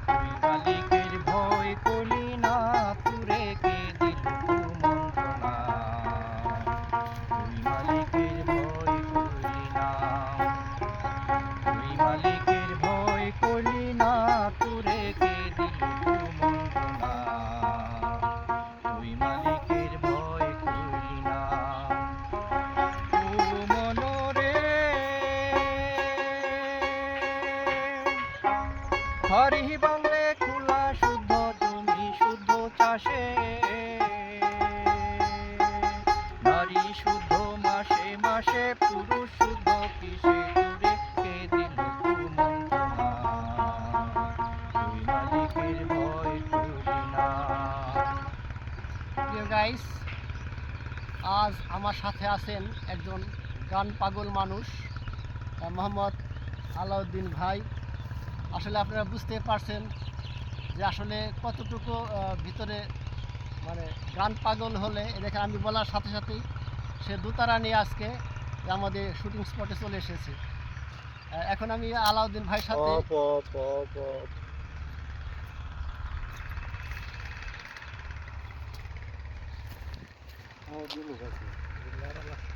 তুই মালিকের ভয় করলি না, পুরে কে দিল কুমন্ত্রণা। তুই মালিকের ভয় করলি না, তুই মালিকের ভয় করলি না, পুরে কে দিল কুমন্ত্রণা। তুই মালিকের ভয় করলি না। ও মনরে হরি বাংলে খোলা শুদ্ধ জমি শুদ্ধ চাষে, নারী শুদ্ধ মাসে মাসে, পুরুষ শুদ্ধ কিসে, তুরে কে দিল কুমন্ত্রণা। তুই মালিকের ভয় করলি না। প্রিয় গাইস, আজ আমার সাথে আছেন একজন গান পাগল মানুষ, মোহাম্মদ আলাউদ্দিন ভাই। আসলে আপনারা বুঝতে পারছেন যে আসলে কতটুকু ভিতরে মানে গান পাগল হলে, দেখে আমি বলার সাথে সাথেই সে দোতারা নিয়ে আজকে আমাদের শুটিং স্পটে চলে এসেছে। এখন আমি আলাউদ্দিন ভাইয়ের সাথে অপ অপ অপ অপ আমার দিলো কাছে লারা লাগছে